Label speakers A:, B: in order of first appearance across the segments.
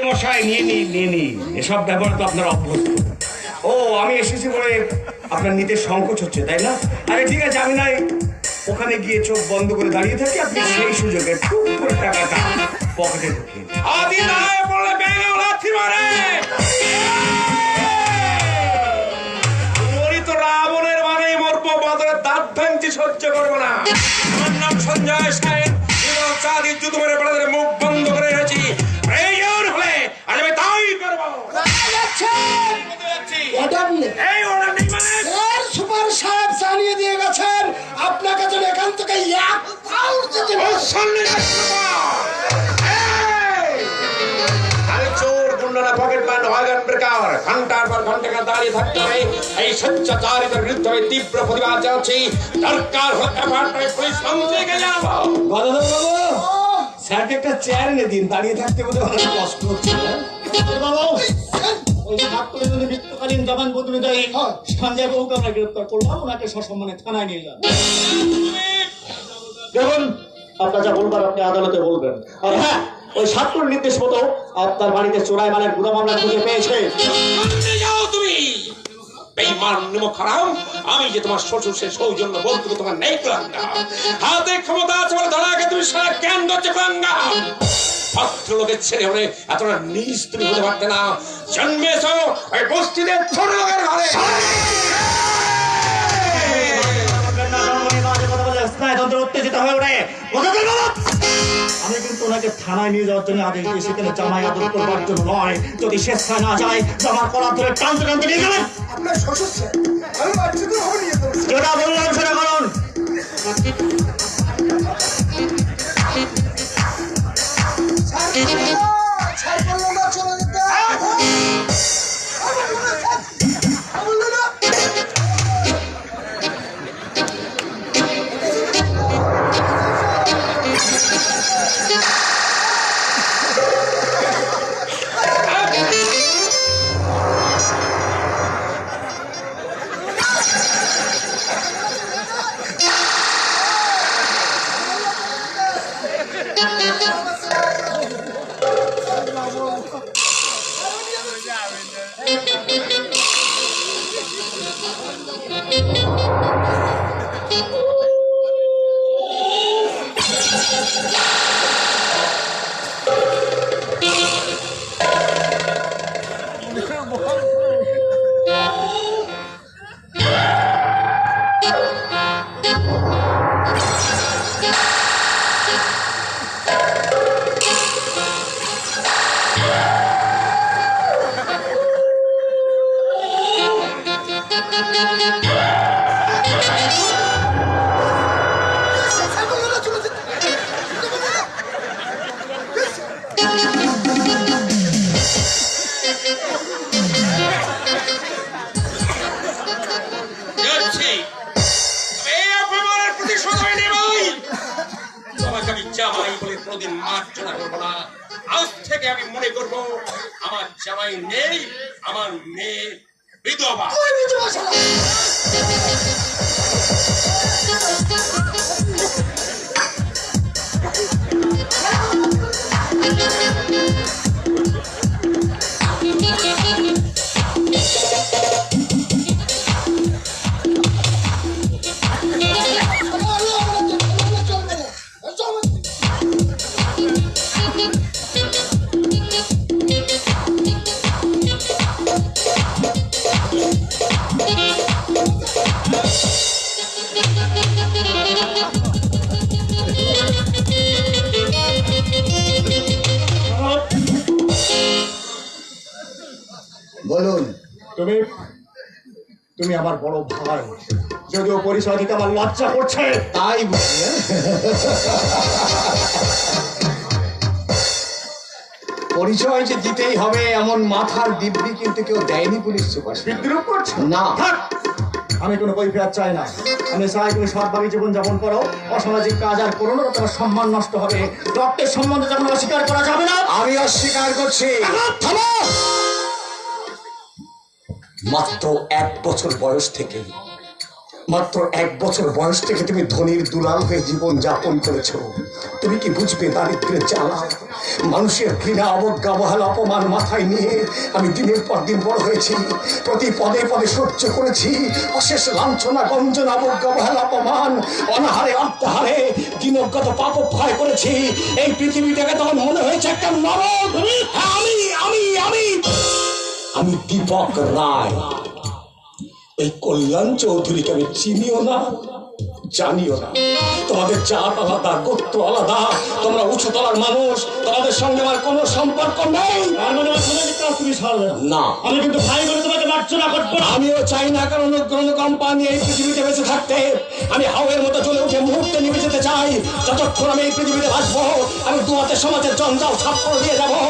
A: মশাই নিয়ে নি এসব ব্যাপার তো আপনার অভ্যস্ত। ও আমি এসেছি বলে আপনার নিতে সংকোচ হচ্ছে তাই না? আরে ঠিক আছে, আমি নাই ওখানে গিয়ে চোখ বন্ধ করে দাঁড়িয়ে থাকি, আপনি সেই সুযোগে টুক করে টাকাটা পকেটে ঢুকিয়ে আদি দাঁড়ায় পড়লে ব্যাঙে লাথি মারে। মরি তো রাবণের মানেই মরবো, বাদরের দাঁত ভাঙছি সহ্য করবো না। আমার নাম সঞ্জয় সেন, চাঁদি জুতো মেরে বেড়াদের মুখ বন্ধ করে রেখেছি। প্রয়োজন হলে আজ আমি তাই করবো।
B: সুপার সাহেব জানিয়ে দিয়ে গেছেন আপনাকে যেন এখান থেকে
A: চোর গুন্ডারা পকেট ব্যান্ড ওয়াগন ব্রেকার ঘন্টার পর ঘন্টা দাঁড়িয়ে থাকতে হবে। এই স্বেচ্ছাচারিতার বিরুদ্ধে আমি তীব্র প্রতিবাদ জানাচ্ছি। দরকার হতে পারে পুলিশ মন্ত্রীকে জানাবো। গদাধর বাবু, স্যারকে একটা চেয়ার এনে দিন, দাঁড়িয়ে থাকতে বোধ হয় অনেক কষ্ট হচ্ছে।
C: বাবু, ওই ছাত্রের জন্য মৃত্যুকালীন জবানবন্দি অনুযায়ী সঞ্জয় বাবুকে আমরা গ্রেপ্তার করলাম, ওনাকে সসম্মানে থানায় নিয়ে যান। দেখুন, আপনার যা বলবার আপনি আদালতে বলবেন। আর হ্যাঁ, ওই ছাত্রের নির্দেশ মতো আপনার বাড়িতে চোরাই মালের গুদাম আমরা খুঁজে পেয়েছে।
A: তুমি বেঈমান নিমক হারাম, আমি যে তোমার শ্বশুর সে সৌজন্য বলতে তোমার নেই প্রাঙ্গা। হাতে ক্ষমতা আছে বলে ধরাকে তুমি সারা জ্ঞান করছে প্রাঙ্গা। ভদ্রলোকের ছেলে হলে এতটা নিজ তুমি হতে পারতে না। জন্মেছ ওই বস্তিদের ছোট লোকের ঘরে।
C: উত্তেজিত হয়ে ওঠে। আমি কিন্তু ওনাকে থানায় নিয়ে যাওয়ার জন্য আদেশ দিয়েছি, কিন্তু জামাই আদর করবার জন্য নয়। যদি স্বেচ্ছায় না যায়, জামার কলার ধরে টানতে টানতে নিয়ে যাবেন।
B: আপনার শ্বশুর আমি বাচ্চাদের হবে নিয়ে যাবো।
C: যেটা বললাম সেটা করুন।
A: আজ থেকে আমি মনে করবো আমার জামাই নেই, আমার মেয়ে বিধবা।
B: বলুন।
C: তুমি আমার বড় ভাই, যদিও পরিচয় দিতে আমার লজ্জা করছে।
B: তাই বুঝলে পরিচয় যে দিতেই হবে এমন মাথার দিব্যি কিন্তু কেউ দেয়নি পুলিশ সুপার।
C: বিদ্রুপ করছো
B: না।
C: আমি কোনো কৈফিয়ত চাই না। আমি চাই তুমি সৎভাবে জীবন যাপন করো, অসামাজিক কাজ আর করো না, তোমার সম্মান নষ্ট হবে। রক্তের সম্বন্ধে যখন অস্বীকার করা যাবে না।
B: আমি অস্বীকার করছি।
C: থামো।
B: মাত্র 1 বছর বয়স থেকে মাত্র 1 বছর বয়স থেকে তুমি ধনীর দুলাল হয়ে জীবন যাপন করেছো। তুমি কি বুঝবে দারিদ্রের জ্বালা? মানুষের ঘৃণা, অবজ্ঞা, অবহেলা, অপমান মাথায় নিয়ে আমি দিনের পর দিন বড় হয়েছি। প্রতি পদে পদে সহ্য করেছি অশেষ লাঞ্ছনা, গঞ্জনা, অবজ্ঞা, অবহেলা, অপমান, অনাহারে, অর্থহারে দিনগত পাপ ক্ষয় করেছি। এই পৃথিবীটাকে তখন মনে হয়েছে একটা নরক। হ্যাঁ, আমি দীপক রায়। এই কল্যাণ চৌধুরীকে আমি চিনিও না, জানিও না। তোমাদের জাত আলাদা, গোত্র আলাদা, তোমরা উঁচু তলার মানুষ, তোমাদের সঙ্গে আমার কোনো সম্পর্ক নেই।
C: তার মানে অর্থনৈতিক কাজ তুমি সারবে
B: না,
C: আমি কিন্তু ভাই বলে তোমাকে মার্জনা করবো না।
B: আমিও চাই না কারণ কোম্পানি এই পৃথিবীতে বেঁচে থাকতে। আমি হাওয়ের মতো চলে উঠে মুহূর্তে নিভে যেতে চাই। যতক্ষণ আমি এই পৃথিবীতে বাঁচবো, আমি দুয়াতে সমাজের জঞ্জাল সাফ করে দিয়ে যাবো।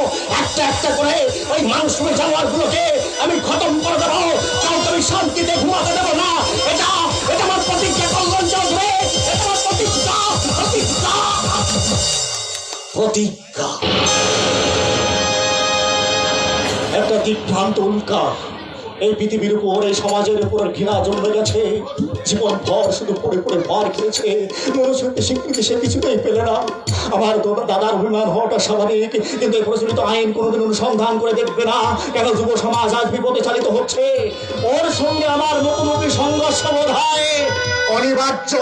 B: একটা একটা করে ওই মানুষমী জানোয়ারগুলোকে আমি খতম করে দেবো। কাউকে আমি শান্তিতে ঘুমাতে দেবো না। এটা আমার প্রতিজ্ঞা। কল্যাণ চৌধুরী, এটা আমার প্রতিজ্ঞা। প্রতিজ্ঞা।
C: একটা বিভ্রান্ত উল্কা এই পৃথিবীর উপর, এই সমাজের উপর ঘৃণা জন্মে গেছে। জীবন ভর শুধু পড়ে পড়ে ভর খেয়েছে। মনুষ্যকে স্বীকৃতি সে কিছুতেই পেলে না। আমার দাদার অভিমান হওয়াটা স্বাভাবিক, কিন্তু এই প্রচলিত আইন কোনোদিন অনুসন্ধান করে দেখবে না কেন যুব সমাজ আজ বিপদে চালিত হচ্ছে। ওর সঙ্গে আমার মুখোমুখি সংঘর্ষ বোধ হয় অনিবার্য।